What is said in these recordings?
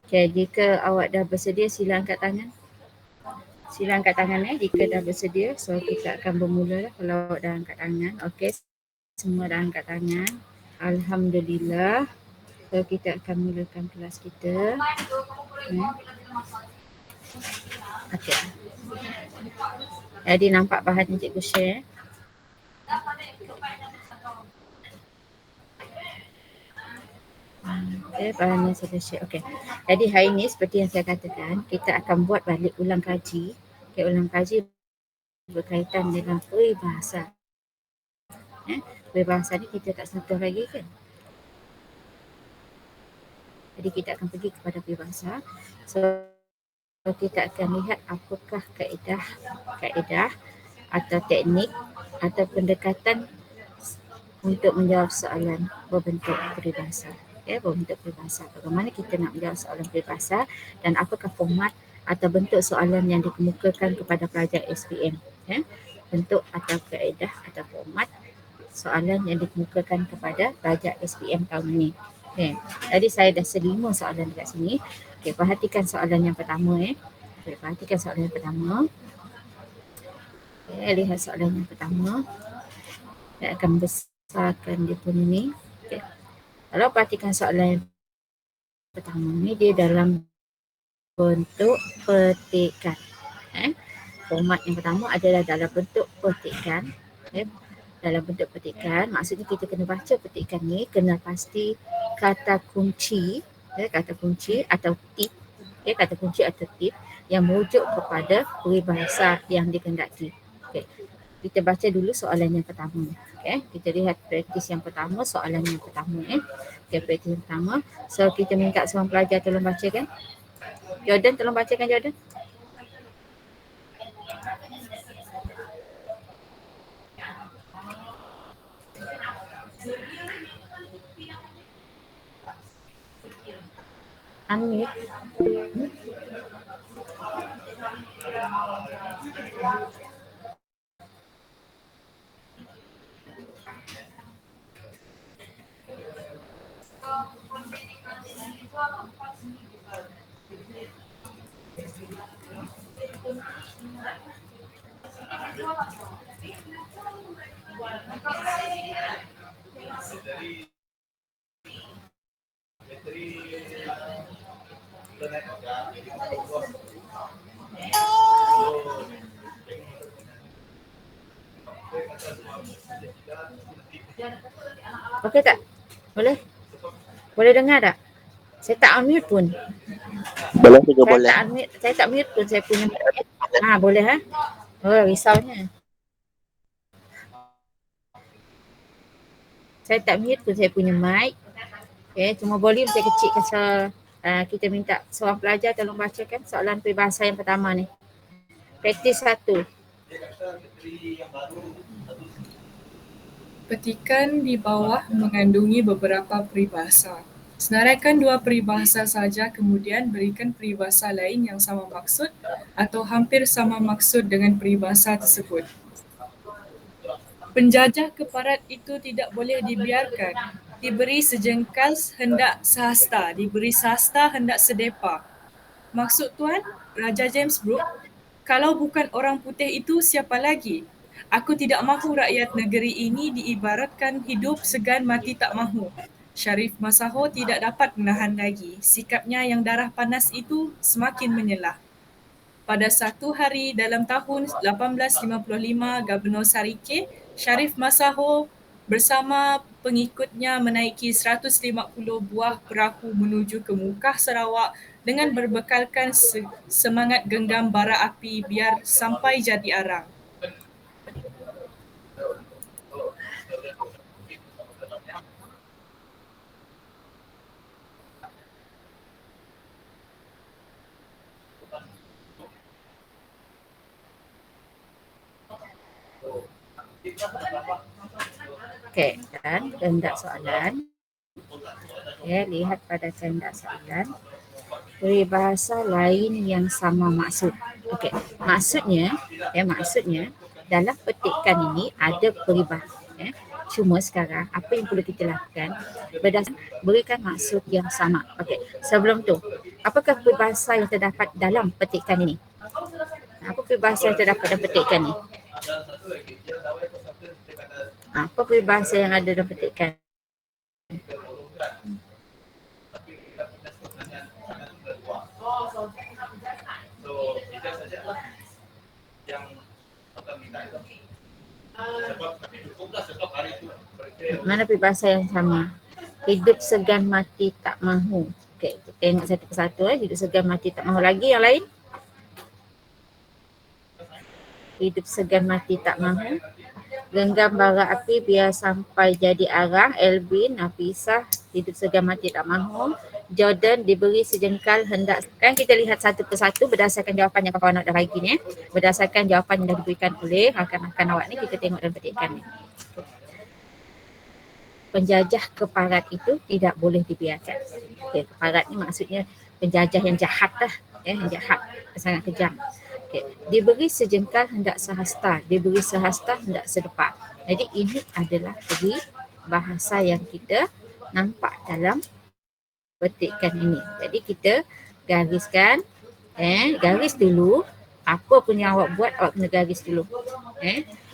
Okay, jika awak dah bersedia, sila angkat tangan. Sila angkat tangan jika dah bersedia. So kita akan bermula lah kalau awak dah angkat tangan. Okay, semua dah angkat tangan. Alhamdulillah. So kita akan mulakan kelas kita. Okay. Jadi nampak bahan yang cikgu share. Okay, bahan yang saya share. Okay. Jadi hari ini seperti yang saya katakan, kita akan buat balik ulang kaji. Okay, ulang kaji berkaitan dengan peribahasa. Peribahasa ni kita tak sentuh lagi kan. Jadi kita akan pergi kepada peribahasa. So kita akan lihat apakah kaedah atau teknik atau pendekatan untuk menjawab soalan berbentuk peribahasa. Okay, berbentuk peribahasa. Bagaimana kita nak menjawab soalan peribahasa dan apakah format atau bentuk soalan yang dikemukakan kepada pelajar SPM. Bentuk atau kaedah atau format soalan yang dikemukakan kepada pelajar SPM tahun ini. Okay. Jadi saya dah selima soalan dekat sini. Okay, perhatikan soalan yang pertama. Okay, perhatikan soalan yang pertama. Okay, lihat soalan yang pertama. Saya akan besarkan dia pun ni. Okay. Kalau perhatikan soalan yang pertama ni, dia dalam bentuk petikan. Format yang pertama adalah dalam bentuk petikan. Dalam bentuk petikan, maksudnya kita kena baca petikan ni, kena pasti kata kunci, kata kunci atau tip, kata kunci atau tip yang merujuk kepada peribahasa yang dikehendaki. Okay. Kita baca dulu soalan yang pertama. Okay. Kita lihat praktis yang pertama, soalan yang pertama. Okay, praktis yang pertama. So kita minta seorang pelajar tolong bacakan. Jordan, tolong bacakan Jordan. Unmute. Okey tak? Boleh? Boleh dengar tak? Saya tak unmute pun. Boleh juga boleh. Saya tak mute pun saya punya. Boleh Oh, risaunya. Saya tak mute pun saya punya mic. Okay, cuma volume saya kecilkan. So, kita minta seorang pelajar tolong bacakan soalan peribahasa yang pertama ni. Praktis 1. Petikan di bawah mengandungi beberapa peribahasa. Senaraikan dua peribahasa saja, kemudian berikan peribahasa lain yang sama maksud atau hampir sama maksud dengan peribahasa tersebut. Penjajah keparat itu tidak boleh dibiarkan. Diberi sejengkal hendak sehasta, diberi sehasta hendak sedepa. Maksud tuan, Raja James Brooke, kalau bukan orang putih itu siapa lagi? Aku tidak mahu rakyat negeri ini diibaratkan hidup segan mati tak mahu. Syarif Masaho tidak dapat menahan lagi. Sikapnya yang darah panas itu semakin menyelah. Pada satu hari dalam tahun 1855, Gubernur Sarike, Syarif Masaho bersama pengikutnya menaiki 150 buah perahu menuju ke Mukah Sarawak dengan berbekalkan semangat genggam bara api biar sampai jadi arang. Okey, dan kehendak soalan. Lihat pada kehendak soalan. Peribahasa lain yang sama maksud. Okey, maksudnya dalam petikan ini ada peribahasa. Cuma sekarang apa yang perlu kita lakukan, berikan maksud yang sama. Okey, sebelum tu, apakah peribahasa yang terdapat dalam petikan ini? Apa peribahasa yang terdapat dalam petikan ni? Apa peribahasa yang ada dalam petikan? Mana peribahasa yang sama? Hidup segan mati tak mahu. Okey, kita tengok satu persatu. Hidup segan mati tak mahu. Lagi yang lain? Hidup segan mati tak mahu. Genggam bara api biar sampai jadi arang. Elvin, Nafisah, hidup segan mati tak mahu. Jordan, diberi sejengkal hendak. Kan kita lihat satu persatu berdasarkan jawapan yang kawan-kawan dah bagi ni. Berdasarkan jawapan yang dah diberikan oleh rakan-rakan awak ni, kita tengok dalam petikan ni. Penjajah keparat itu tidak boleh dibiarkan. Okay, keparat ni maksudnya penjajah yang jahat lah. Yang jahat, sangat kejam. Okay. Diberi sejengkal hendak sehasta, diberi sehasta hendak sedepa. Jadi ini adalah bahasa yang kita nampak dalam petikan ini. Jadi kita gariskan, garis dulu. Apa pun yang awak buat, awak kena garis dulu.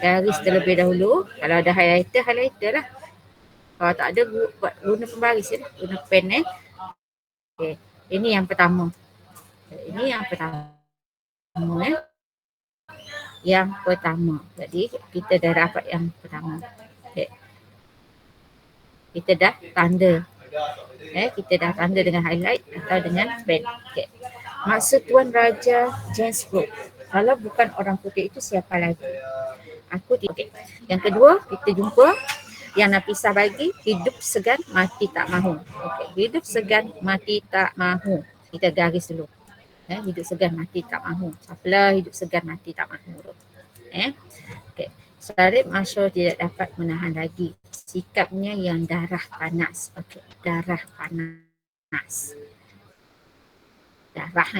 Garis terlebih dahulu. Kalau ada highlighter lah. Kalau tak ada, buat guna pembaris je lah. Guna pen Okay. Ini yang pertama. Ini yang pertama. Yang pertama. Jadi kita dah dapat yang pertama. Okay. Kita dah tanda. Kita dah tanda dengan highlight atau dengan pen. Okay. Maksud Tuan Raja James Brooke, kalau bukan orang putih itu siapa lagi? Aku tidak. Okay. Yang kedua, kita jumpa yang Nafisah bagi, hidup segan mati tak mahu. Okay. Hidup segan mati tak mahu. Kita garis dulu. Hidup segan mati tak mahu. Apalah hidup segan mati tak mahu. Okay. Syarif Masyur tidak dapat menahan lagi. Sikapnya yang darah panas. Okay. Darah panas. Darah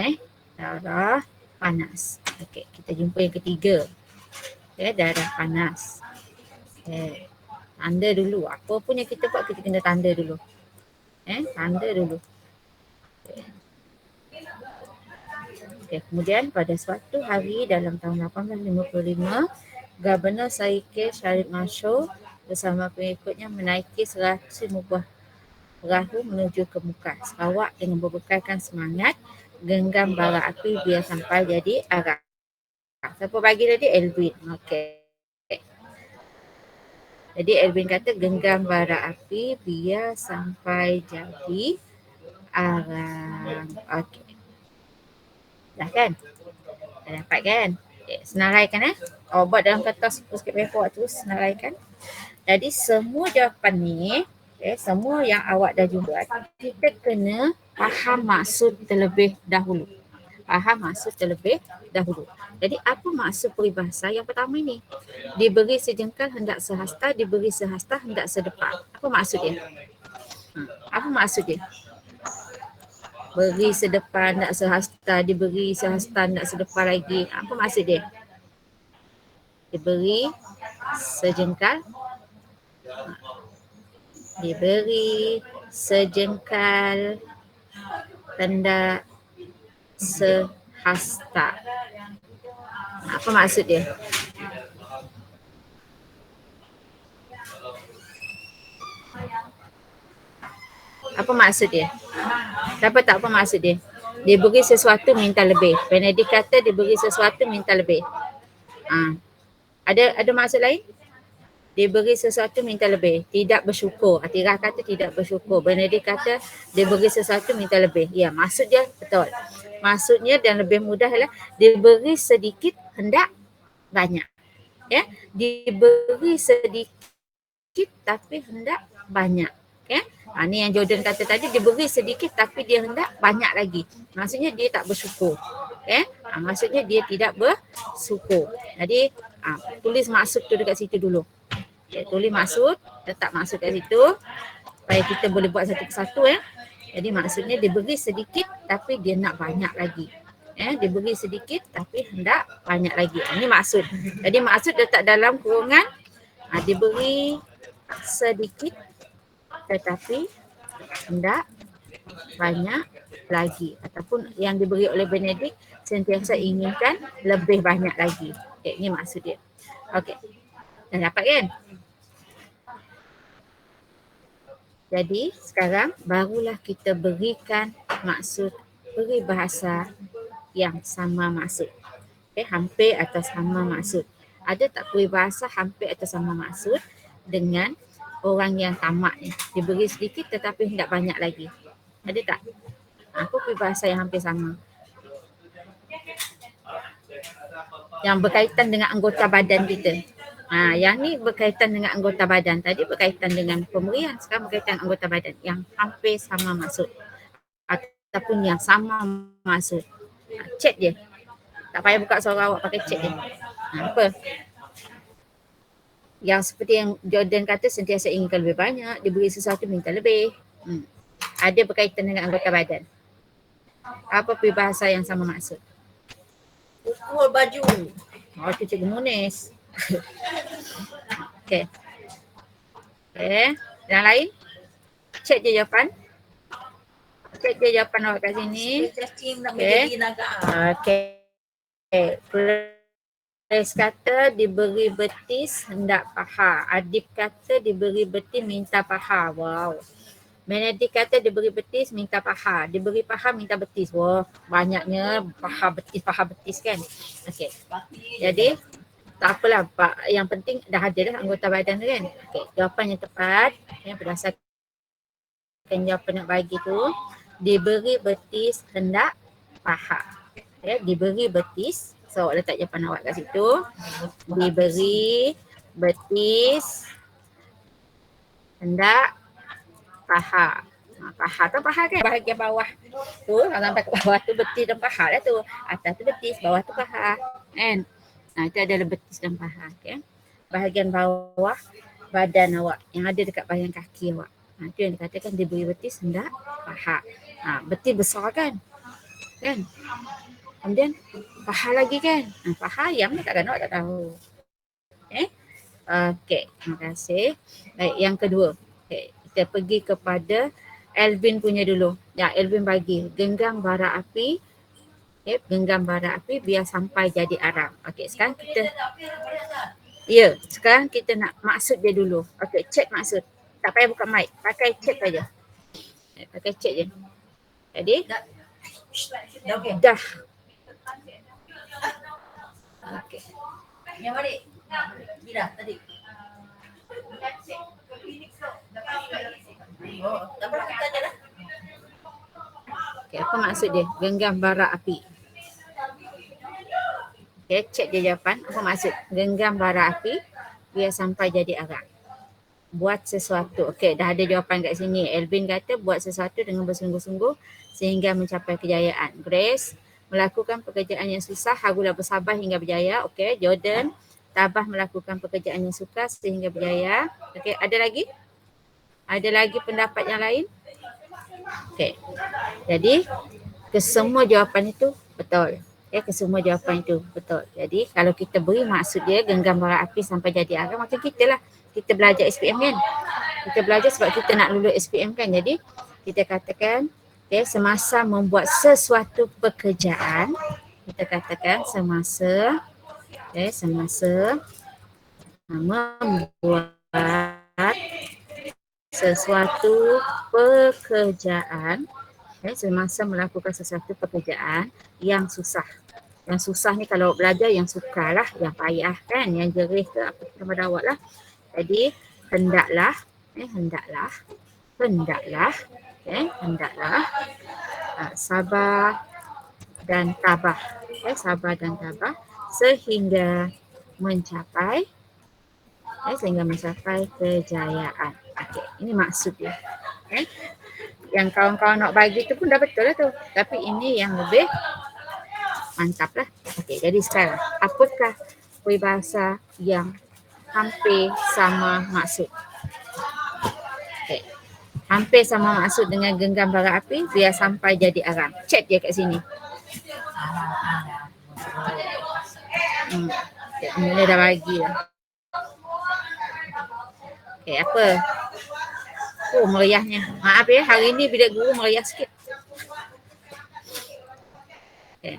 darah panas. Okay. Kita jumpa yang ketiga. Okay. Darah panas. Okay. Tanda dulu. Apa pun yang kita buat, kita kena tanda dulu. Tanda dulu. Okay. Kemudian pada suatu hari dalam tahun 1855, Governor Saike Syarif Masyur bersama pengikutnya menaiki 100 buah perahu menuju ke Mekah, Sarawak dengan berbekalkan semangat, genggam bara api biar sampai jadi arang. Siapa bagi tadi? Elvin. Okey. Jadi Elvin kata genggam bara api biar sampai jadi arang. Okey. Dah kan? Dah dapat kan? Okay. Senaraikan buat dalam kertas sikit paper tu, senaraikan. Jadi semua jawapan ni, semua yang awak dah jumpa, kita kena faham maksud terlebih dahulu. Faham maksud terlebih dahulu. Jadi apa maksud peribahasa yang pertama ini? Diberi sejengkal hendak sehasta, diberi sehasta hendak sedepa. Apa maksud dia? Apa maksud dia? Beri sedepa hendak sehasta, diberi sehasta hendak sedepa lagi. Apa maksud dia? Diberi sejengkal, diberi sejengkal hendak sehasta. Apa maksud dia? Apa maksud dia? Siapa tak apa maksud dia? Dia beri sesuatu minta lebih. Benedict kata dia beri sesuatu minta lebih. Ada maksud lain? Dia beri sesuatu minta lebih. Tidak bersyukur. Atirah kata tidak bersyukur. Benedict kata dia beri sesuatu minta lebih. Ya, maksud dia betul. Maksudnya dan lebih mudah adalah diberi sedikit hendak banyak. Ya, diberi sedikit tapi hendak banyak. Ya. Ni yang Jordan kata tadi, dia beri sedikit tapi dia hendak banyak lagi. Maksudnya dia tak bersyukur. Maksudnya dia tidak bersyukur. Jadi tulis maksud tu dekat situ dulu. Tulis maksud, letak maksud kat situ supaya kita boleh buat satu persatu. Jadi maksudnya dia beri sedikit tapi dia nak banyak lagi. Dia beri sedikit tapi hendak banyak lagi. Ini maksud. Jadi maksud letak dalam kurungan, diberi sedikit tetapi hendak banyak lagi, ataupun yang diberi oleh Benedict sentiasa inginkan lebih banyak lagi. Okay, ini maksud dia. Okey. Dah dapat kan? Jadi sekarang barulah kita berikan maksud peribahasa yang sama maksud. Okay, hampir atau sama maksud. Ada tak peribahasa hampir atau sama maksud dengan orang yang tamak ni? Diberi sedikit tetapi hendak banyak lagi. Ada tak? Apa peribahasa yang hampir sama? Yang berkaitan dengan anggota badan kita. Yang ni berkaitan dengan anggota badan. Tadi berkaitan dengan pemberian, sekarang berkaitan anggota badan yang hampir sama maksud ataupun yang sama maksud. Chat je. Tak payah buka suara awak, pakai chat je. Apa? Yang seperti yang Jordan kata, sentiasa inginkan lebih banyak, diberi sesuatu minta lebih. Ada berkaitan dengan anggota badan. Apa peribahasa yang sama maksud? Pukul baju. Oh, itu Cikgu Munis. Okey. Yang lain? Cek je jawapan. Cek je jawapan awak kat sini. Okey. Grace kata diberi betis hendak paha. Adib kata diberi betis minta paha. Wow. Benedict kata diberi betis minta paha. Diberi paha minta betis. Wah, banyaknya paha betis kan. Okey. Jadi tak apalah, Pak. Yang penting dah ada dah anggota badan tu kan. Okey, jawapan yang tepat yang berdasarkan jawapan nak bagi tu, diberi betis hendak paha. Okay, diberi betis. So awak letak jawapan awak kat situ. Diberi betis hendak paha. Paha tu paha kan bahagian bawah tu, sampai ke bawah tu betis dan paha lah tu. Atas tu betis, bawah tu paha kan. Itu adalah betis dan paha. Okay. Bahagian bawah badan awak yang ada dekat bahagian kaki awak. Itu yang dikatakan diberi betis hendak paha. Betis besar kan. Kemudian paha lagi kan. Paha yang ni takkan awak tak tahu. Okey, terima kasih. Baik, yang kedua. Okay, kita pergi kepada Elvin punya dulu. Ya, Elvin bagi genggam bara api. Okay, genggam bara api biar sampai jadi arang. Okey, sekarang kita sekarang kita nak maksud dia dulu. Okey, cek maksud. Tak payah buka mic, pakai cek saja. Pakai cek je. Jadi dah. Okey. Yang balik. Bila tadi. Okey, apa maksud dia? Genggam bara api. Okay, cek dia jawapan. Apa maksud? Genggam bara api biar sampai jadi arang. Buat sesuatu. Okey, dah ada jawapan kat sini. Elvin kata buat sesuatu dengan bersungguh-sungguh sehingga mencapai kejayaan. Grace, melakukan pekerjaan yang susah, harulah bersabar hingga berjaya. Okey, Jordan, tabah melakukan pekerjaan yang sukar sehingga berjaya. Okey, ada lagi? Ada lagi pendapat yang lain? Okey. Jadi, kesemua jawapan itu betul. Kesemua jawapan itu betul. Jadi kalau kita beri maksud dia genggam bara api sampai jadi arang, maka kita belajar SPM kan. Kita belajar sebab kita nak lulus SPM kan. Jadi kita katakan semasa membuat sesuatu pekerjaan, kita katakan semasa membuat sesuatu pekerjaan, semasa melakukan sesuatu pekerjaan yang susah. Yang susah ni kalau belajar yang sukar lah, yang payah kan, yang jerih ke apa kepada awak lah. Jadi hendaklah sabar dan tabah. Sabar dan tabah sehingga mencapai kejayaan. Okey, ini maksud dia. Yang kawan-kawan nak bagi tu pun dah betul lah tu. Tapi ini yang lebih mantap lah. Okey, jadi sekarang apakah peribahasa yang hampir sama maksud? Okey. Hampir sama maksud dengan genggam bara api biar sampai jadi arang. Cek dia kat sini. Mula dah bagi lah. Okey, apa? Oh, meriahnya. Maaf ya, hari ni bilik guru meriah sikit. Okey.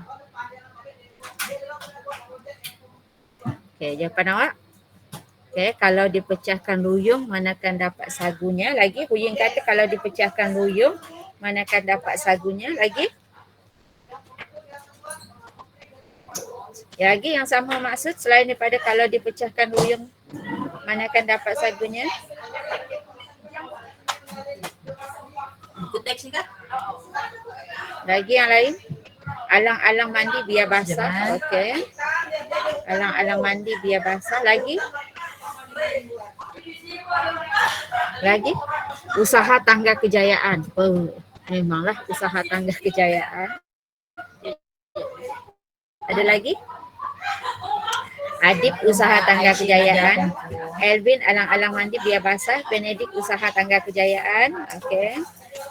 Okey, jawapan awak. Okey, kalau dipecahkan ruyung, manakan dapat sagunya? Lagi, Huyin kata kalau dipecahkan ruyung, manakan dapat sagunya? Lagi? Lagi yang sama maksud selain daripada kalau dipecahkan ruyung, manakan dapat sagunya? Lagi yang lain? Alang-alang mandi biar basah. Okey. Alang-alang mandi biar basah. Lagi? Lagi? Usaha tangga kejayaan. Oh, memanglah usaha tangga kejayaan. Ada lagi? Adib usaha tangga kejayaan. Elvin alang-alang mandi biar basah. Benedict usaha tangga kejayaan. Okey.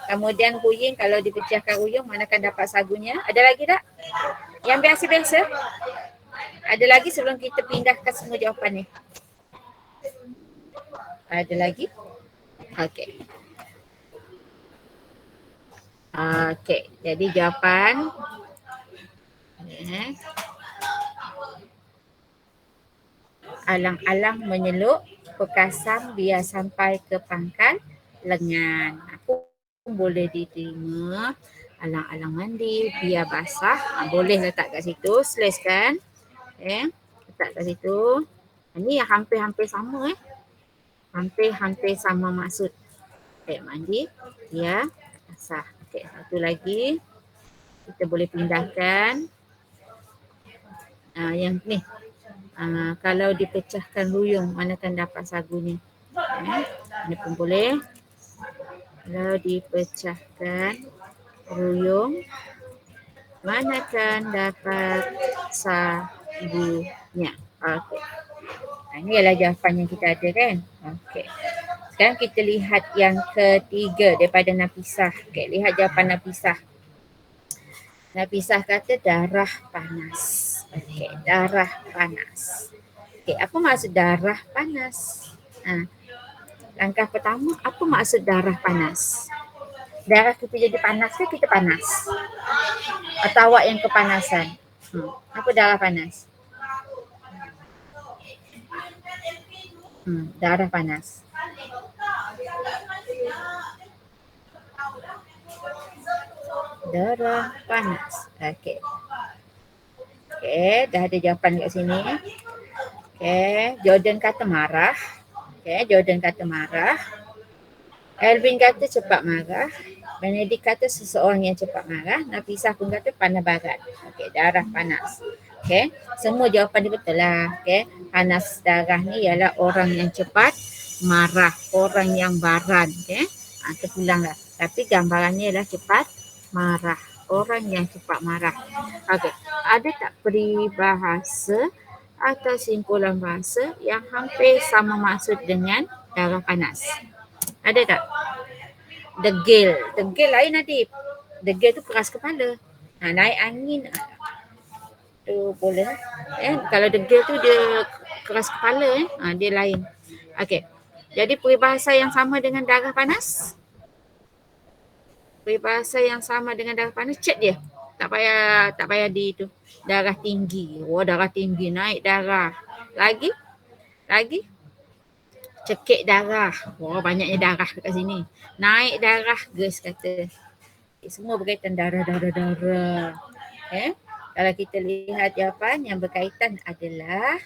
Kemudian Huyin kalau dipecahkan ruyung manakan dapat sagunya? Ada lagi tak? Yang biasa-biasa? Ada lagi sebelum kita pindahkan semua jawapan ni? Ada lagi? Okey. Okey, jadi jawapan alang-alang menyeluk pekasam biar sampai ke pangkal lengan. Aku boleh diterima. Alang-alang mandi biar basah. Boleh letak kat situ, slash kan. Letak kat situ. Ini yang hampir-hampir sama hampir-hampir sama maksud. Mandi biar basah. Okey, satu lagi. Kita boleh pindahkan. Yang ni. Kalau dipecahkan ruyung, manakan dapat sagunya? Ini pun boleh. Kalau dipecahkan ruyung, manakan dapat sagunya? Okey. Ini adalah jawapan yang kita ada kan? Okey. Sekarang kita lihat yang ketiga daripada Nafisah. Okey, lihat jawapan Nafisah. Nafisah kata darah panas. Okey, darah panas. Okey, apa maksud darah panas? Langkah pertama, apa maksud darah panas? Darah kita jadi panas ke kita panas? Atau awak yang kepanasan? Apa darah panas? Darah panas. Darah panas. Okey. Okey, dah ada jawapan kat sini. Okey, Jordan kata marah. Okey, Jordan kata marah. Elvin kata cepat marah. Benedict kata seseorang yang cepat marah. Nafisah pun kata panas barat. Okey, darah panas. Okey, semua jawapan dia betul lah. Okey, panas darah ni ialah orang yang cepat marah, orang yang baran. Okey, terpulanglah. Tapi gambarannya ialah cepat marah, orang yang cepat marah. Okey, ada tak peribahasa atau simpulan bahasa yang hampir sama maksud dengan darah panas? Ada tak? Degil. Degil lain Adib. Degil tu keras kepala. Naik angin tu boleh. Kalau degil tu dia keras kepala. Dia lain. Okey. Jadi peribahasa yang sama dengan darah panas? Peribahasa yang sama dengan darah panas, cek dia. Tak payah di tu. Darah tinggi. Darah tinggi, naik darah. Lagi? Cekik darah. Banyaknya darah kat sini. Naik darah, guys kata. Semua berkaitan darah. Kalau kita lihat jawapan yang berkaitan adalah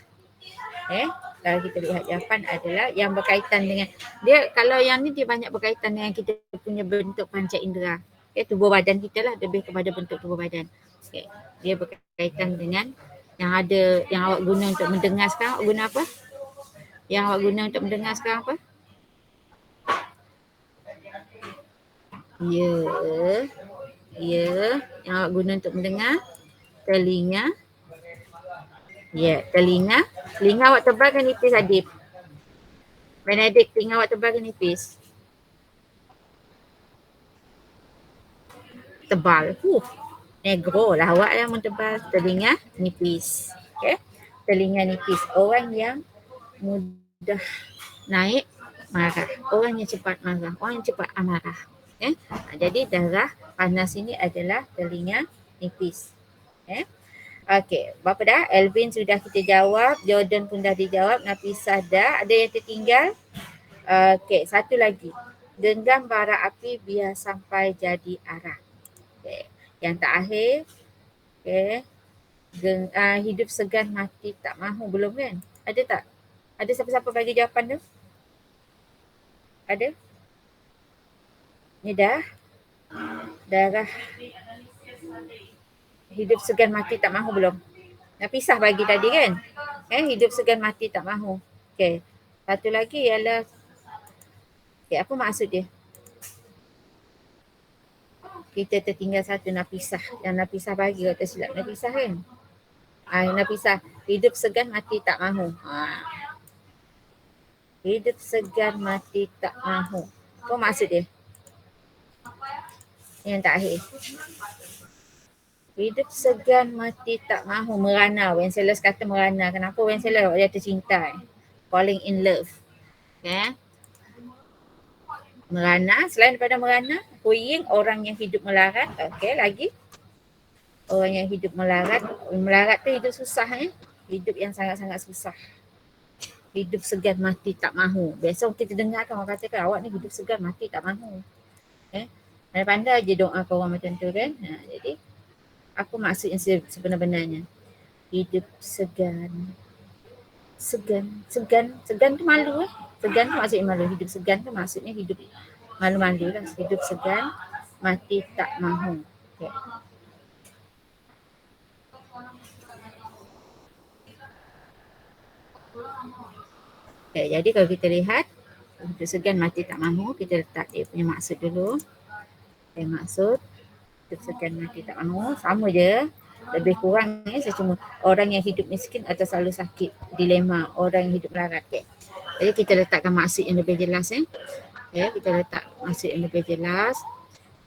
kalau kita lihat jawapan adalah yang berkaitan dengan dia. Kalau yang ni dia banyak berkaitan dengan kita punya bentuk panca indera. Tubuh badan kita lah, lebih kepada bentuk tubuh badan. Dia berkaitan dengan yang ada, yang awak guna untuk mendengar sekarang. Awak guna apa? Yang awak guna untuk mendengar sekarang apa? Ya. Yang awak guna untuk mendengar. Telinga. Ya, telinga. Telinga awak tebal ke nipis, Adib? Benedict, telinga awak tebal ke nipis? Tebal. Negro lah awak yang tebal. Telinga nipis. Telinga nipis. Orang yang mudah naik marah. Orang yang cepat marah, orang yang cepat amarah. Jadi darah panas ini adalah telinga nipis. Okey, berapa dah? Elvin sudah kita jawab, Jordan pun dah dijawab, Nafisah dah. Ada yang tertinggal? Okey, satu lagi. Genggam bara api biar sampai jadi arah. Okey, yang terakhir. Okey. Hidup segan mati tak mahu, belum kan? Ada tak? Ada siapa-siapa bagi jawapan tu? Ada? Ni dah. Darah. Hidup segan mati tak mahu belum? Nafisah bagi tadi kan? Hidup segan mati tak mahu. Okey. Satu lagi ialah apa maksud dia? Kita tertinggal satu Nafisah. Yang Nafisah bagi kata silap Nafisah kan? Nafisah, hidup segan mati tak mahu. Hidup segan mati tak mahu. Apa maksud dia? Yang terakhir. Hidup segan mati tak mahu, merana. Wenceslaus kata merana. Kenapa Wenceslaus? Dia tercinta. Falling in love. Merana, selain daripada merana, Huying, orang yang hidup melarat. Okey, lagi. Orang yang hidup melarat. Melarat tu hidup susah. Hidup yang sangat-sangat susah. Hidup segan mati tak mahu. Biasa kita dengar kan orang katakan awak ni hidup segan mati tak mahu. Pandai-pandai je doa kau orang macam tu kan. Jadi apa maksud yang sebenar-benarnya? Hidup segan. Segan tu malu. Segan tu maksudnya malu. Hidup segan tu maksudnya hidup malu-malu lah. Hidup segan mati tak mahu. Okay. Okay, jadi kalau kita lihat hidup segan mati tak mahu, kita letak dia punya maksud dulu. Okay, maksud hidup segan mati tak mahu sama je, lebih kurang saya cuma orang yang hidup miskin atau selalu sakit, dilema orang yang hidup melarat. Okay. Jadi kita letakkan maksud yang lebih jelas. Kita letak maksud yang lebih jelas.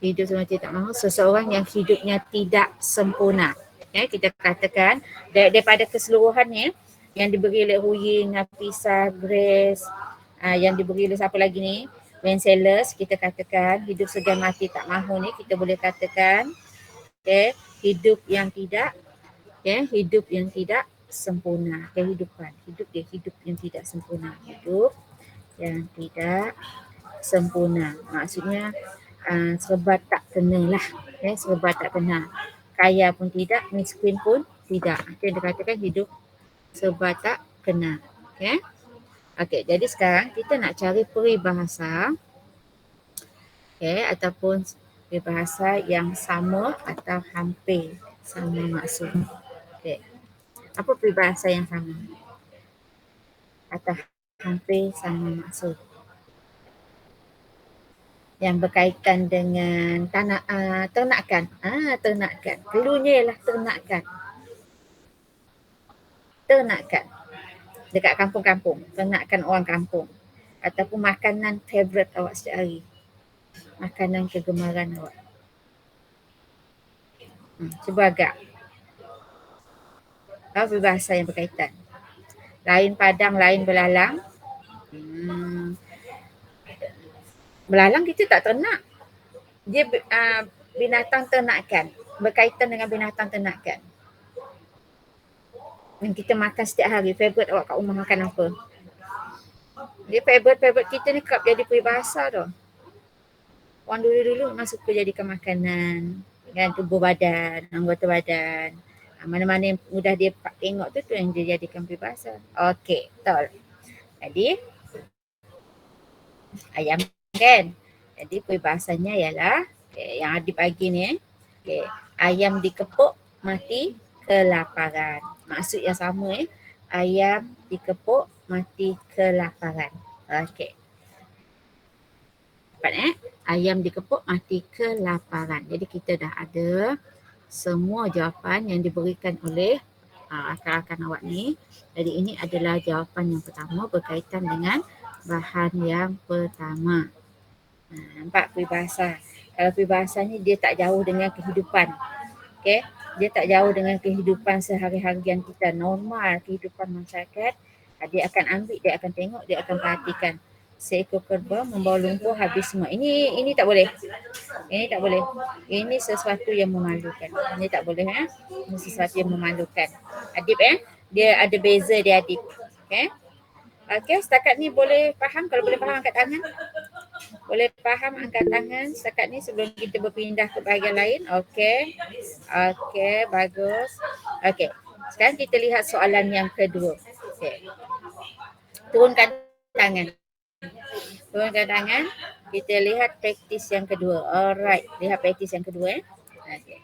Hidup segan mati tak mahu, seseorang yang hidupnya tidak sempurna. Kita katakan daripada keseluruhannya yang diberi oleh Huying, Nafisah, Grace, yang diberi oleh siapa lagi ni, Wenceslaus, kita katakan hidup segan mati tak mahu ni kita boleh katakan hidup yang tidak hidup yang tidak sempurna, kehidupan, hidup yang tidak sempurna, hidup yang tidak sempurna. Maksudnya serba tak kena lah, serba tak kena. Kaya pun tidak, miskin pun tidak. Itu yang dikatakan hidup serba tak kena. Okey, jadi sekarang kita nak cari peribahasa ataupun peribahasa yang sama atau hampir sama maksud. Apa peribahasa yang sama atau hampir sama maksud? Yang berkaitan dengan ternakan. Ternakan. Cluenya ialah ternakan. Ternakan. Dekat kampung-kampung. Ternakan orang kampung. Ataupun makanan favourite awak setiap hari. Makanan kegemaran awak. Cuba agak. Peribahasa yang berkaitan. Lain padang, lain belalang. Belalang kita tak ternak. Dia binatang ternakan. Berkaitan dengan binatang ternakan. Yang kita makan setiap hari. Favourite awak kat rumah makan apa? Dia favourite kita ni kerap jadi peribahasa tu. Orang dulu-dulu memang suka jadikan makanan. Kan, tubuh badan, anggota badan. Mana-mana yang mudah dia tengok tu yang dia jadikan peribahasa. Okey, betul. Jadi, ayam kan? Jadi peribahasanya ialah yang Adib bagi ni ayam dikepuk mati kelaparan. Maksud yang sama ayam dikepuk mati kelaparan. Okey. Dapat ayam dikepuk mati kelaparan. Jadi kita dah ada semua jawapan yang diberikan oleh rakan-rakan awak ni. Jadi ini adalah jawapan yang pertama berkaitan dengan bahan yang pertama. Nampak peribahasa. Kalau peribahasa ni dia tak jauh dengan kehidupan. Okey, dia tak jauh dengan kehidupan sehari-harian kita, normal kehidupan masyarakat. Dia akan ambil, dia akan tengok, dia akan perhatikan. seekor kerbau membawa lumpur habis semua. Ini tak boleh. Ini tak boleh. Ini sesuatu yang memalukan. Ini tak boleh Ini sesuatu yang memalukan. Adib dia ada beza dia Adib. Okay. Okay, setakat ni boleh faham? Kalau boleh faham angkat tangan. Boleh faham angkat tangan setakat ni sebelum kita berpindah ke bahagian lain. Okay. Okay, bagus. Okay. Sekarang kita lihat soalan yang kedua. Okay. Turunkan tangan. Turunkan tangan. Kita lihat praktis yang kedua. Alright. Lihat praktis yang kedua. Okay.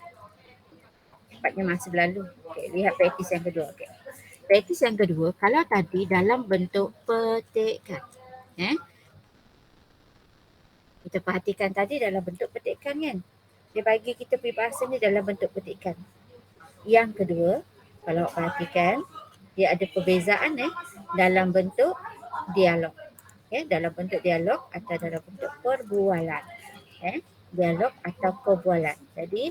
Cepatnya masa berlalu. Okay. Lihat praktis yang kedua. Okay. Praktis yang kedua, kalau tadi dalam bentuk petikan. Kita perhatikan tadi dalam bentuk petikan kan. Dia bagi kita peribahasa ni dalam bentuk petikan. Yang kedua, kalau perhatikan, dia ada perbezaan dalam bentuk dialog. Dalam bentuk dialog atau dalam bentuk perbualan. Dialog atau perbualan. Jadi,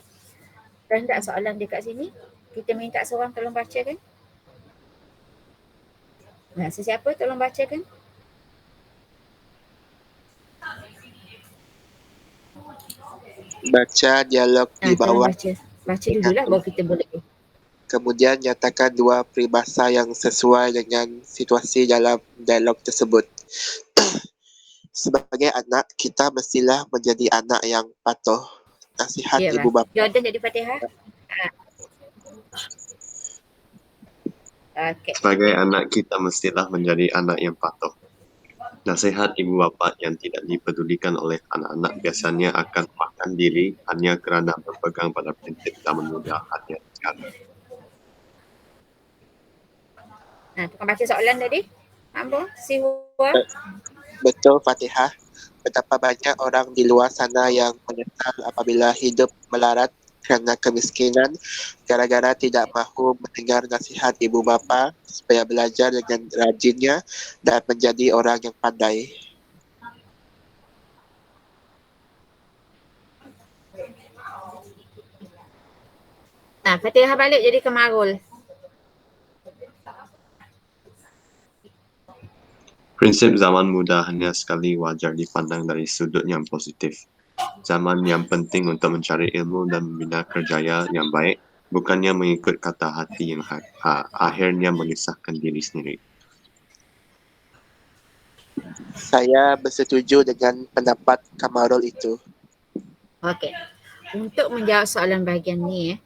rendak soalan dekat sini, kita minta seorang tolong bacakan. Nah, sesiapa tolong bacakan? Baca dialog di bawah. Baca dululah baru kita boleh. Kemudian nyatakan dua peribahasa yang sesuai dengan situasi dalam dialog tersebut. Sebagai anak, kita mestilah menjadi anak yang patuh. Nasihat ibu bapa. Jordan jadi Fatihah. Okay. Sebagai anak, kita mestilah menjadi anak yang patuh. Nasihat ibu bapa yang tidak dipedulikan oleh anak-anak biasanya akan makan diri hanya kerana berpegang pada prinsip zaman muda hanya sekali. Tukang baca soalan tadi. Ambo, Siwa. Betul Fatihah. Betapa banyak orang di luar sana yang menyesal apabila hidup melarat kerana kemiskinan, gara-gara tidak mahu mendengar nasihat ibu bapa supaya belajar dengan rajinnya dan menjadi orang yang pandai. Fatihah balik jadi Kemarul. Prinsip zaman muda hanya sekali wajar dipandang dari sudut yang positif. Zaman yang penting untuk mencari ilmu dan membina kerjaya yang baik, bukannya mengikut kata hati yang akhirnya menyusahkan diri sendiri. Saya bersetuju dengan pendapat Kamarul itu. Okey. Untuk menjawab soalan bahagian ni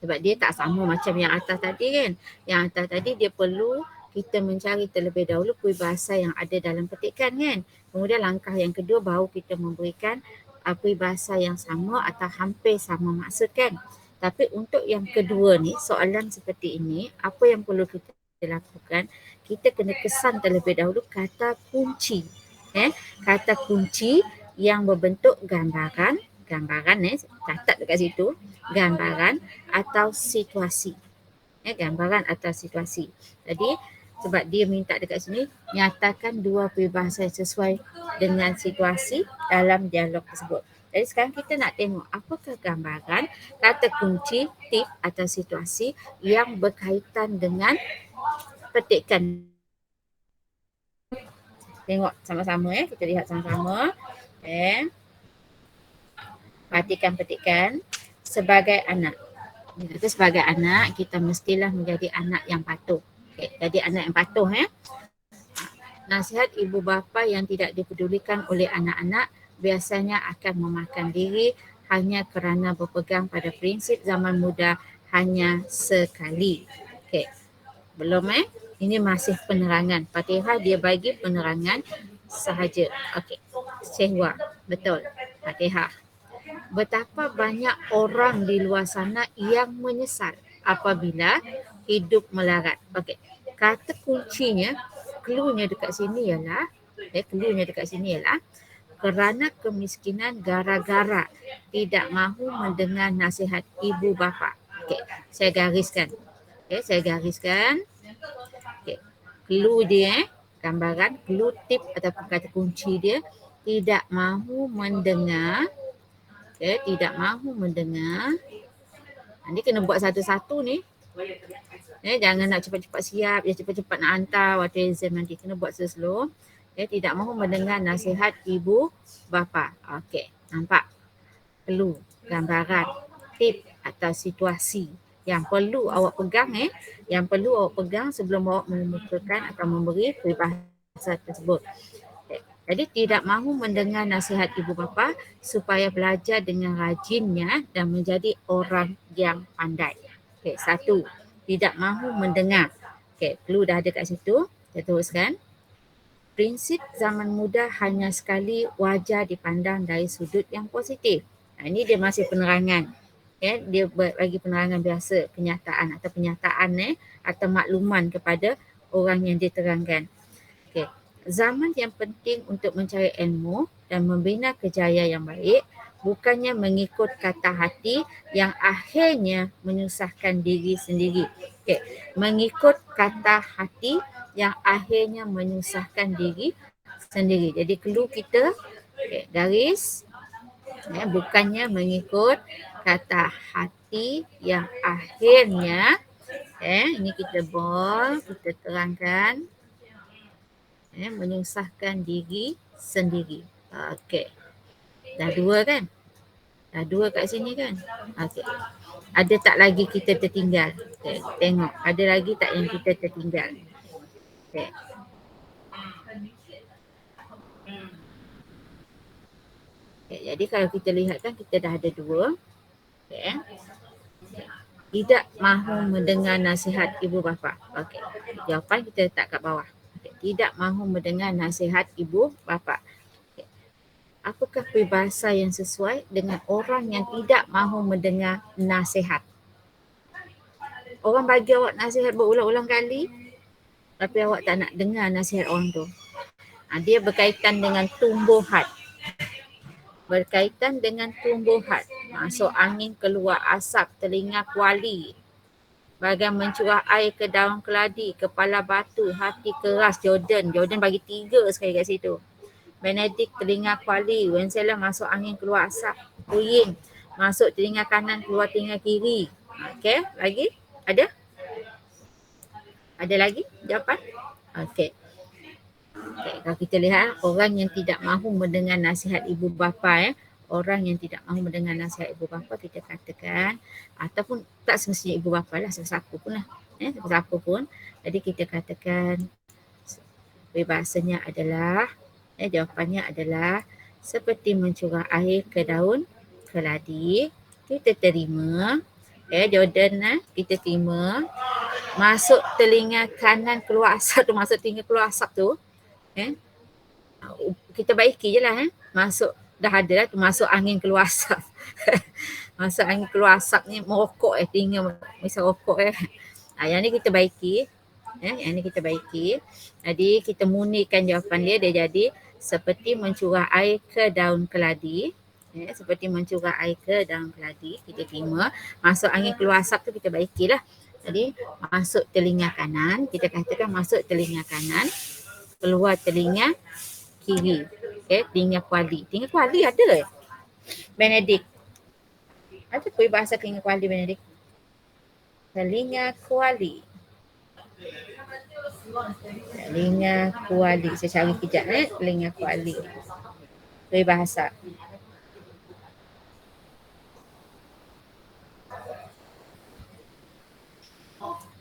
sebab dia tak sama macam yang atas tadi kan. Yang atas tadi dia perlu kita mencari terlebih dahulu peribahasa yang ada dalam petikan kan. Kemudian langkah yang kedua baru kita memberikan peribahasa yang sama atau hampir sama maksud kan. Tapi untuk yang kedua ni, soalan seperti ini, apa yang perlu kita lakukan? Kita kena kesan terlebih dahulu kata kunci. Kata kunci yang berbentuk gambaran, catat dekat situ, gambaran atau situasi. Gambaran atau situasi. Jadi sebab dia minta dekat sini, nyatakan dua peribahasa yang sesuai dengan situasi dalam dialog tersebut. Jadi sekarang kita nak tengok apakah gambaran, kata kunci, tip atau situasi yang berkaitan dengan petikan. Tengok sama-sama kita lihat sama-sama. Perhatikan petikan. Sebagai anak. Sebagai anak, kita mestilah menjadi anak yang patuh. Jadi anak yang patuh Nasihat ibu bapa yang tidak dipedulikan oleh anak-anak biasanya akan memakan diri hanya kerana berpegang pada prinsip zaman muda hanya sekali. Belum Ini masih penerangan. Fatihah dia bagi penerangan sahaja. Sehwa. Betul. Fatihah. Betapa banyak orang di luar sana yang menyesal apabila hidup melarat. Kata kuncinya, cluenya dekat sini ialah, kerana kemiskinan gara-gara tidak mahu mendengar nasihat ibu bapa. Saya gariskan. Clue dia, gambaran, clue tip ataupun kata kunci dia, tidak mahu mendengar. Tidak mahu mendengar. Ni kena buat satu-satu ni. Jangan nak cepat-cepat siap, cepat-cepat nak hantar waktu exam nanti. Kena buat slow. Tidak mahu mendengar nasihat ibu bapa. Okey, nampak? Perlu gambaran, tip atau situasi yang perlu awak pegang yang perlu awak pegang sebelum awak mengemukakan atau memberi peribahasa tersebut. Jadi tidak mahu mendengar nasihat ibu bapa supaya belajar dengan rajinnya dan menjadi orang yang pandai. Okey, satu, tidak mahu mendengar. Okey, clue dah ada kat situ. Kita teruskan. Prinsip zaman muda hanya sekali wajar dipandang dari sudut yang positif. Ini dia masih penerangan. Dia bagi penerangan biasa, kenyataan atau penyataan atau makluman kepada orang yang diterangkan. Okey. Zaman yang penting untuk mencari ilmu dan membina kejayaan yang baik bukannya mengikut kata hati yang akhirnya menyusahkan diri sendiri. Okey. Mengikut kata hati yang akhirnya menyusahkan diri sendiri. Jadi clue kita garis bukannya mengikut kata hati yang akhirnya ini kita bold, kita terangkan menyusahkan diri sendiri. Okey. Dah dua kan? Dah dua kat sini kan? Okey. Ada tak lagi kita tertinggal? Okay. Tengok. Ada lagi tak yang kita tertinggal? Okey. Okay, jadi kalau kita lihat kan kita dah ada dua. Okay. Tidak mahu mendengar nasihat ibu bapa. Okey. Jawapan kita letak kat bawah. Okay. Tidak mahu mendengar nasihat ibu bapa. Okay. Apakah peribahasa yang sesuai dengan orang yang tidak mahu mendengar nasihat? Orang bagi awak nasihat berulang-ulang kali tapi awak tak nak dengar nasihat orang tu. Dia berkaitan dengan tumbuhan. Berkaitan dengan tumbuhan. Masuk angin, keluar asap, telinga kuali. Bagai mencurah air ke daun keladi, kepala batu, hati keras. Jordan bagi 3 sekali kat situ. Benedict telinga kuali, Wenceslao masuk angin, keluar asap. Uying masuk telinga kanan, keluar telinga kiri. Okey, lagi? Ada? Ada lagi jawapan? Okey. Okay, kalau kita lihat orang yang tidak mahu mendengar nasihat ibu bapa orang yang tidak mahu mendengar nasihat ibu bapa kita katakan ataupun tak semestinya ibu bapa lah, sesiapa pun lah sesiapa pun. Jadi kita katakan peribahasanya adalah jawapannya adalah seperti mencurah air ke daun keladi. Kita terima Jordan kita terima masuk telinga kanan keluar asap tu, masuk telinga keluar asap tu kita baiki je lah masuk dah ada lah tu, masuk angin keluar asap. Masuk angin keluar asap ni merokok telinga misal rokok yang ni kita baiki yang ni kita baiki. Jadi kita munikan jawapan dia jadi seperti mencurah air ke daun keladi. Seperti mencurah air ke daun keladi, kita terima. Masuk angin keluar asap tu kita baikilah. Jadi masuk telinga kanan, kita katakan masuk telinga kanan, keluar telinga kiri. Telinga kuali. Telinga kuali ada Benedict? Ada peribahasa telinga kuali Benedict? Telinga kuali. Telinga kuali. Saya cari kejap telinga kuali. Peribahasa.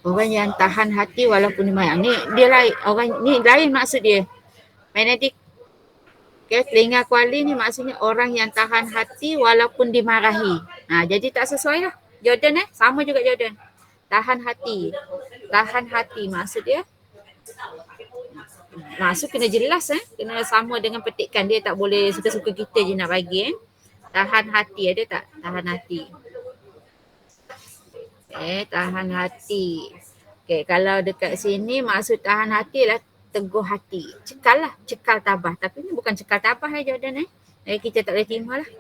Orang yang tahan hati walaupun dimarah. Ni dia lain, orang ni lain maksud dia. Benedict. Telinga kuali ni maksudnya orang yang tahan hati walaupun dimarahi. Jadi tak sesuai lah. Jordan sama juga Jordan. Tahan hati. Tahan hati maksud dia. Maksud kena jelas kena sama dengan petikan dia, tak boleh suka-suka kita je nak bagi Tahan hati ada tak? Tahan hati. Tahan hati. Kalau dekat sini maksud tahan hati lah teguh hati. Cekal lah, cekal tabah. Tapi ni bukan cekal tabah Jordan kita tak boleh terima lah.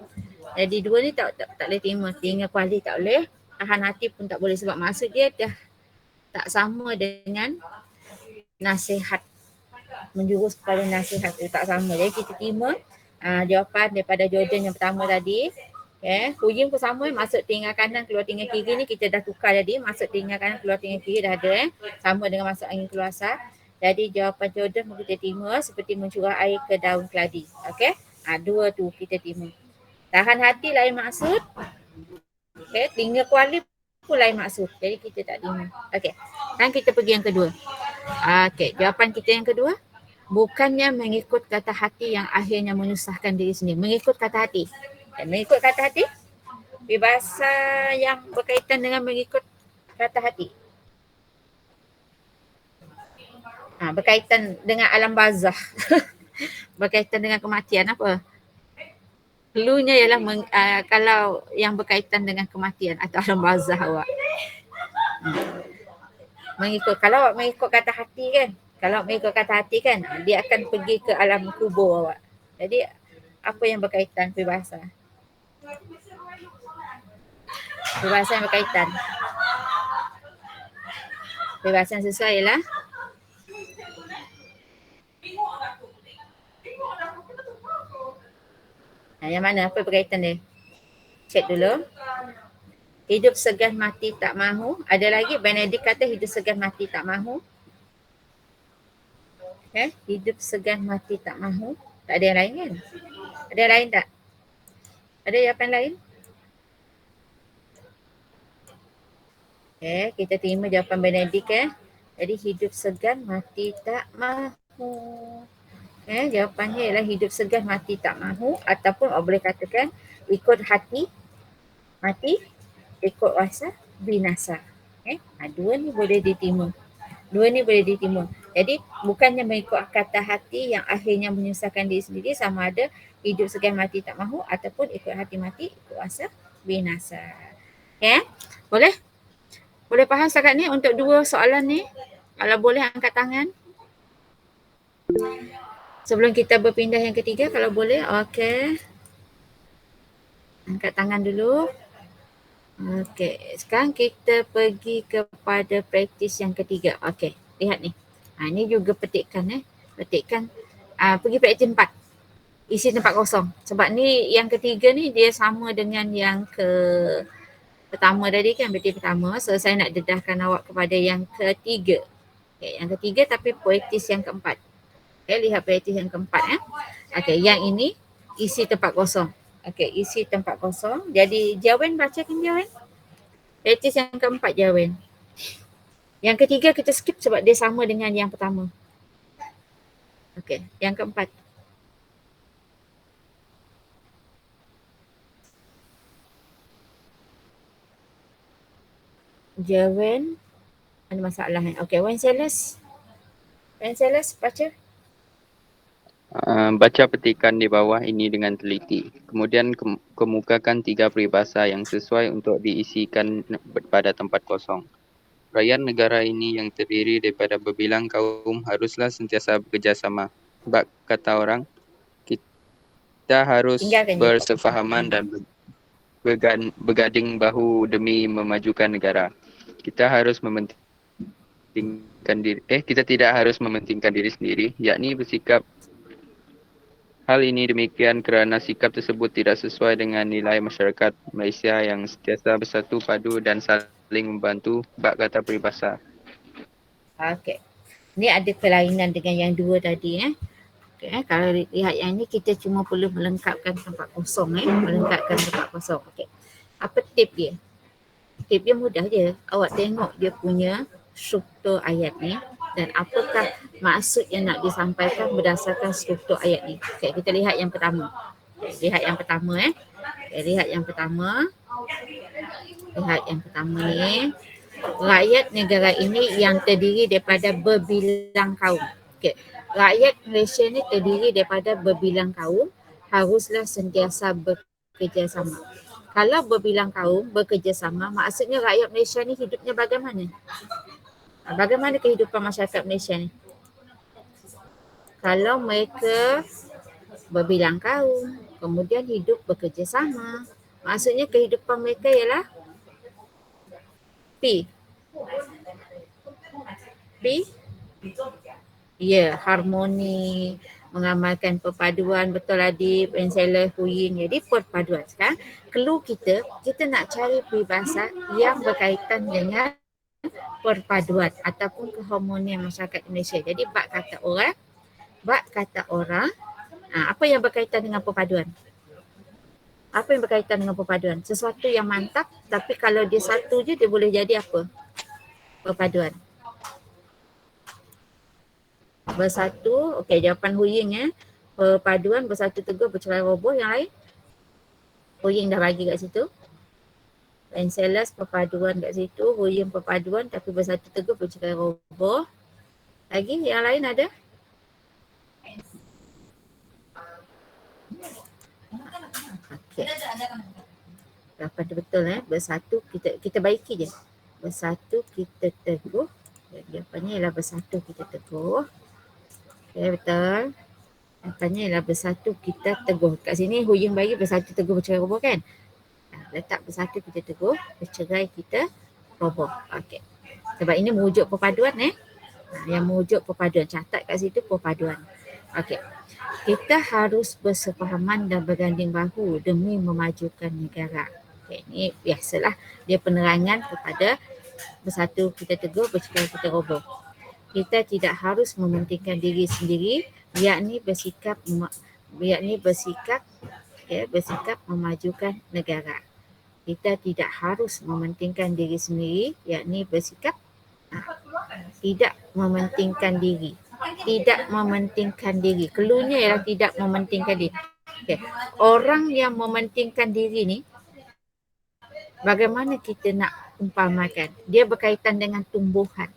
Jadi dua ni tak boleh terima. Telinga kuali tak boleh, tahan hati pun tak boleh sebab maksud dia dah tak sama dengan nasihat. Menjurus kepada nasihat tu tak sama. Jadi kita terima jawapan daripada Jordan yang pertama tadi. Huying pun sama, masuk telinga kanan, keluar telinga kiri ni kita dah tukar jadi. Masuk telinga kanan, keluar telinga kiri dah ada sama dengan masuk angin keluar asap. Jadi jawapan Jordan kita terima seperti mencurah air ke daun keladi. Okey? Dua tu kita terima. Tahan hati lain maksud. Okey, tinggal kuali pun lain maksud. Jadi kita tak terima. Okey. Dan kita pergi yang kedua. Okey, jawapan kita yang kedua. Bukannya mengikut kata hati yang akhirnya menyusahkan diri sendiri. Mengikut kata hati. Dan mengikut kata hati, peribahasa yang berkaitan dengan mengikut kata hati. Berkaitan dengan alam barzah. Berkaitan dengan kematian apa? Cluenya ialah kalau yang berkaitan dengan kematian atau alam barzah awak. Kalau mengikut kata hati kan, dia akan pergi ke alam kubur awak. Jadi apa yang berkaitan peribahasa? Peribahasa yang berkaitan. Peribahasa yang sesuai ialah yang mana? Apa berkaitan dia? Cek dulu. Hidup segan mati tak mahu. Ada lagi Benedict kata hidup segan mati tak mahu. Hidup segan mati tak mahu. Tak ada yang lain kan? Ada yang lain tak? Ada jawapan lain? Kita terima jawapan Benedict Jadi hidup segan mati tak mahu. Jawapannya ialah hidup segan mati tak mahu, ataupun boleh katakan ikut hati mati, ikut rasa binasa. Dua ni boleh diterima. Jadi bukannya mengikut kata hati yang akhirnya menyusahkan diri sendiri, sama ada hidup segan mati tak mahu ataupun ikut hati mati, ikut rasa binasa. Boleh? Boleh faham setakat ni untuk dua soalan ni? Kalau boleh angkat tangan. Sebelum kita berpindah yang ketiga, kalau boleh. Okey. Angkat tangan dulu. Okey. Sekarang kita pergi kepada praktis yang ketiga. Okey. Lihat ni. Ni juga petikan. Petikan. Pergi praktis 4. Isi tempat kosong. Sebab ni yang ketiga ni dia sama dengan yang pertama tadi kan. Praktis pertama. So saya nak dedahkan awak kepada yang ketiga. Yang ketiga tapi praktis yang keempat. Lihat praktis yang keempat. Yang ini isi tempat kosong. Isi tempat kosong. Jadi Jawan bacakan Jawan. Praktis yang keempat Jawan. Yang ketiga kita skip sebab dia sama dengan yang pertama. Yang keempat. Jawan ada masalah. Wencelas baca. Baca petikan di bawah ini dengan teliti. Kemudian kemukakan 3 peribahasa yang sesuai untuk diisikan pada tempat kosong. Rakyat negara ini yang terdiri daripada berbilang kaum haruslah sentiasa bekerjasama. Sebab kata orang, kita harus bersefahaman dan berganding bahu demi memajukan negara. Kita tidak harus mementingkan diri sendiri, yakni bersikap. Hal ini demikian kerana sikap tersebut tidak sesuai dengan nilai masyarakat Malaysia yang sentiasa bersatu padu dan saling membantu, bab kata peribahasa. Ni ada kelainan dengan yang dua tadi. Kalau lihat yang ni kita cuma perlu melengkapkan tempat kosong. Melengkapkan tempat kosong. Apa tip dia? Tip dia mudah je. Awak tengok dia punya struktur ayat ni dan apakah maksud yang nak disampaikan berdasarkan struktur ayat ni. Kita lihat yang pertama. Lihat yang pertama ni. Rakyat negara ini yang terdiri daripada berbilang kaum. Rakyat Malaysia ni terdiri daripada berbilang kaum, haruslah sentiasa bekerjasama. Kalau berbilang kaum bekerjasama, maksudnya rakyat Malaysia ni hidupnya bagaimana? Bagaimana kehidupan masyarakat Malaysia ni? Kalau mereka berbilang kaum, kemudian hidup bekerjasama, maksudnya kehidupan mereka ialah harmoni, mengamalkan perpaduan, betul Adib, Enselah, Huyin. Jadi perpaduan. Sekarang clue kita nak cari peribahasa yang berkaitan dengan perpaduan ataupun keharmonian masyarakat Malaysia. Jadi bab kata orang, apa yang berkaitan dengan perpaduan? Apa yang berkaitan dengan perpaduan? Sesuatu yang mantap, tapi kalau dia satu je dia boleh jadi apa? Perpaduan. Bersatu, okey, jawapan Huying perpaduan, bersatu teguh, bercerai roboh. Yang lain? Huying dah bagi kat situ. Encelas perpaduan kat situ, Huying perpaduan tapi bersatu teguh, bercerai roboh. Lagi yang lain ada? Okay. Jawapan tu betul bersatu kita baiki je. Bersatu kita teguh. Jawapannya ialah bersatu kita teguh. Okay, betul. Jawapannya ialah bersatu kita teguh. Kat sini Huying bagi bersatu teguh bercerai roboh kan? Letak bersatu kita teguh, bercerai kita roboh. Okey. Sebab ini merujuk perpaduan yang merujuk perpaduan. Catat kat situ perpaduan. Okey. Kita harus bersefahaman dan berganding bahu demi memajukan negara. Okay, ini biasalah dia penerangan kepada bersatu kita teguh, bercerai kita roboh. Kita tidak harus mementingkan diri sendiri, yakni bersikap memajukan negara. Kita tidak harus mementingkan diri sendiri, yakni bersikap tidak mementingkan diri. Tidak mementingkan diri. Cluenya ialah tidak mementingkan diri. Okay. Orang yang mementingkan diri ni, bagaimana kita nak umpamakan? Dia berkaitan dengan tumbuhan.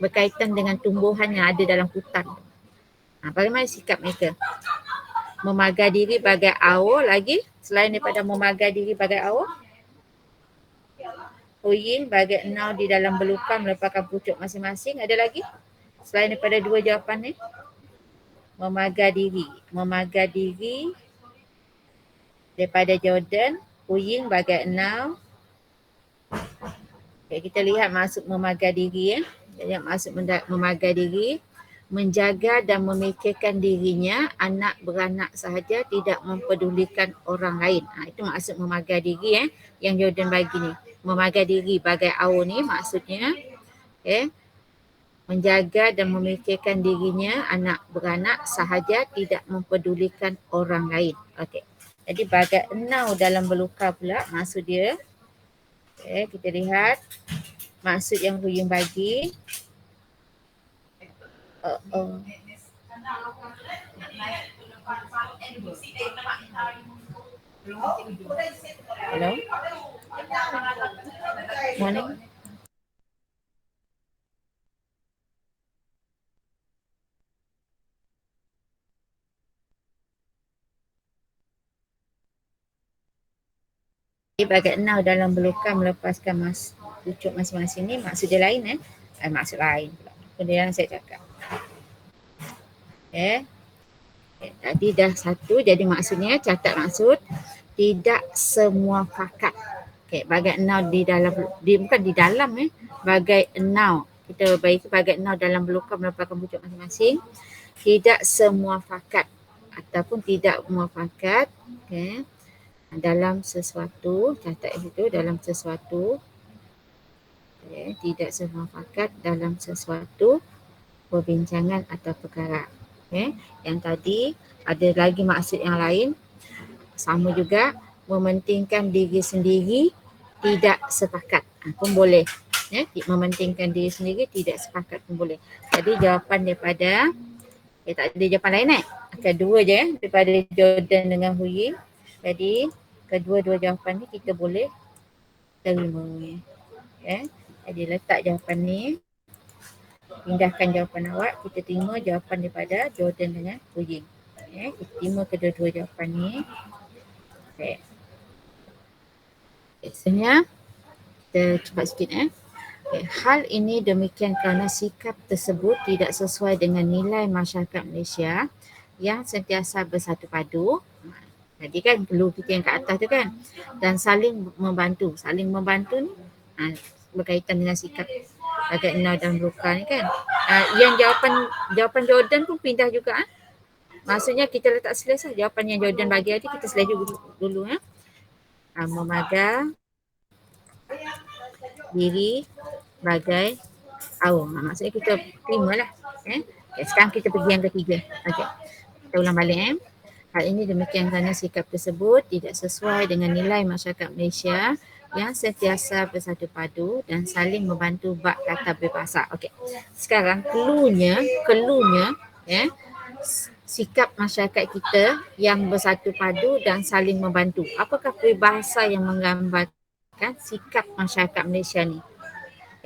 Berkaitan dengan tumbuhan yang ada dalam hutan. Bagaimana sikap mereka? Memagar diri bagai awal lagi. Selain daripada memagar diri bagai awal, Huying bagai enau di dalam belukar melepaskan pucuk masing-masing. Ada lagi? Selain daripada dua jawapan ni. Memagar diri daripada Jordan. Huying bagai enau. Okay, kita lihat maksud memagar diri Jadi maksud memagar diri, menjaga dan memikirkan dirinya, anak beranak sahaja, tidak mempedulikan orang lain. Itu maksud memagar diri yang Jordan bagi ni. Memagar diri bagai awal ni maksudnya menjaga dan memikirkan dirinya, anak beranak sahaja, tidak mempedulikan orang lain. Okey. Jadi bagai enau dalam belukar pula maksud dia. Kita lihat maksud yang Huying bagi. Hello. Morning. Bagai enau dalam belukar melepaskan pucuk masing-masing ni maksud dia lain maksud lain pula. Kemudian saya cakap. Tadi dah satu, jadi maksudnya catat maksud tidak semua fakat. Bagai enau di dalam, bukan di dalam bagai enau. Kita bagi bagai enau dalam belukar melepaskan pucuk masing-masing. Tidak semua fakat ataupun tidak muafakat dalam sesuatu, catat itu dalam sesuatu. Tidak semua fakat dalam sesuatu perbincangan atau perkara. Yang tadi ada lagi maksud yang lain, sama juga, mementingkan diri sendiri, tidak sepakat pun boleh. Mementingkan diri sendiri, tidak sepakat pun boleh. Jadi jawapan daripada tak ada jawapan lain kedua je daripada Jordan dengan Huying. Jadi kedua-dua jawapan ni kita boleh terima. Jadi letak jawapan ni, pindahkan jawapan awak, kita terima jawapan daripada Jordan dengan Huying. Kita terima kedua-dua jawapan ni. Biasanya kita cepat sikit Hal ini demikian kerana sikap tersebut tidak sesuai dengan nilai masyarakat Malaysia yang sentiasa bersatu padu. Jadi kan perlu kita yang kat atas tu kan. Dan saling membantu. Saling membantu ni berkaitan dengan sikap bagai enau dan belukar ni kan. Yang jawapan Jordan pun pindah juga Maksudnya kita letak slash jawapan yang Jordan bagi tadi kita slash dulu memagar diri bagai awam. Maksudnya kita terima lah. Sekarang kita pergi yang ketiga. Okey. Kita ulang balik. Hal ini demikian kerana sikap tersebut tidak sesuai dengan nilai masyarakat Malaysia yang sentiasa bersatu padu dan saling membantu bak kata berbahasa. Okey. Sekarang keluarnya sikap masyarakat kita yang bersatu padu dan saling membantu. Apakah peribahasa yang menggambarkan sikap masyarakat Malaysia ni?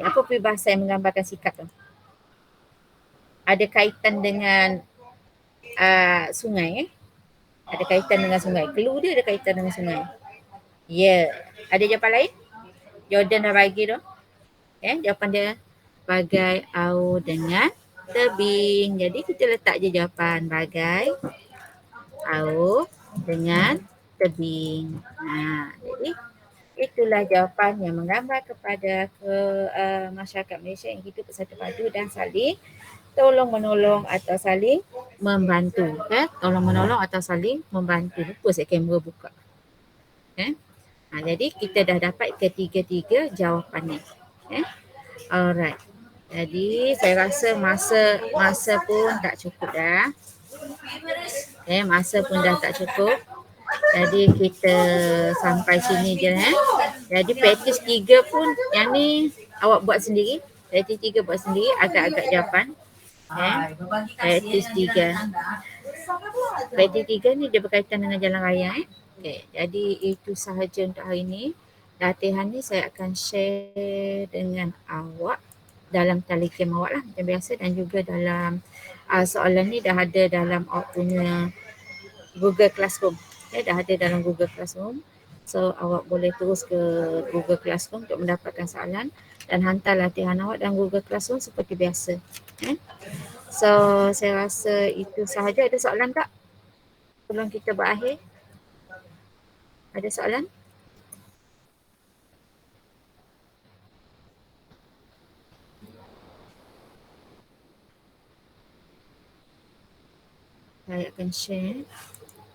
Apa peribahasa yang menggambarkan sikap tu? Ada kaitan dengan sungai Ada kaitan dengan sungai. Clue dia ada kaitan dengan sungai. Ya. Ada jawapan lain? Jordan dah bagi tu. Jawapan dia bagai au dengan tebing. Jadi kita letak je jawapan bagai au dengan tebing. Jadi itulah jawapan yang menggambar kepada masyarakat Malaysia yang hidup bersatu padu dan saling tolong menolong atau saling membantu. Tolong menolong atau saling membantu. Lupa saya kamera buka. Jadi kita dah dapat ketiga-tiga jawapannya. Alright. Jadi saya rasa masa pun tak cukup dah. Masa pun dah tak cukup. Jadi kita sampai sini je. Jadi praktis 3 pun yang ni awak buat sendiri. Praktis 3 buat sendiri agak-agak jawapan. Praktis 3. Praktis 3 ni dia berkaitan dengan jalan raya. Jadi itu sahaja untuk hari ini. Latihan ni saya akan share dengan awak dalam Telegram awak lah macam biasa, dan juga dalam soalan ni dah ada dalam awak punya Google Classroom. Dah ada dalam Google Classroom. So awak boleh terus ke Google Classroom untuk mendapatkan soalan dan hantar latihan awak dalam Google Classroom seperti biasa. So saya rasa itu sahaja. Ada soalan tak sebelum kita berakhir? Ada soalan? Saya akan share.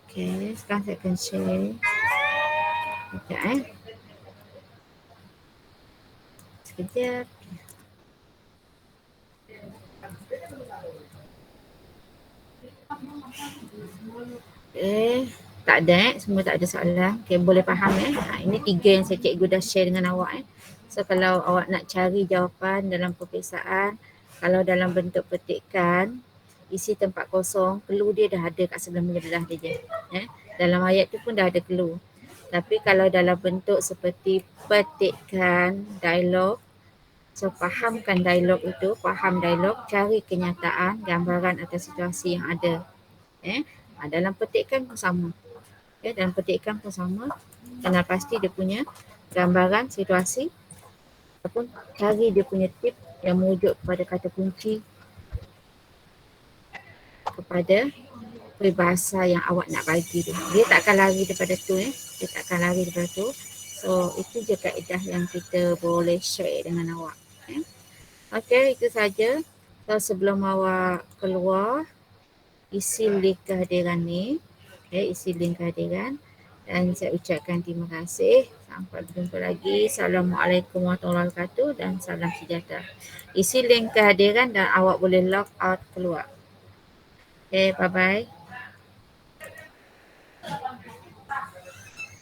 Okay, sekarang saya akan share. Sekejap Sekejap. Tak ada semua tak ada soalan. Okay, boleh faham ini 3 yang saya cikgu dah share dengan awak So kalau awak nak cari jawapan dalam peperiksaan, kalau dalam bentuk petikan, isi tempat kosong, clue dia dah ada kat sebelah menyebelah dia je. Dalam ayat tu pun dah ada clue. Tapi kalau dalam bentuk seperti petikan, dialog, so fahamkan dialog itu, faham dialog, cari kenyataan, gambaran atau situasi yang ada. Dalam petikan pun sama. Dalam petikan pun sama. Kenal pasti dia punya gambaran, situasi, ataupun cari dia punya tip yang merujuk kepada kata kunci kepada peribahasa yang awak nak bagi tu. Dia tak akan lari daripada tu. Dia tak akan lari daripada tu. So itu je kaedah yang kita boleh share dengan awak. Okay, itu saja. So sebelum awak keluar, isi link kehadiran ni. Isi link kehadiran. Dan saya ucapkan terima kasih. Sampai berjumpa lagi. Assalamualaikum warahmatullahi wabarakatuh dan salam sejahtera. Isi link kehadiran dan awak boleh log out keluar. Okay, bye-bye.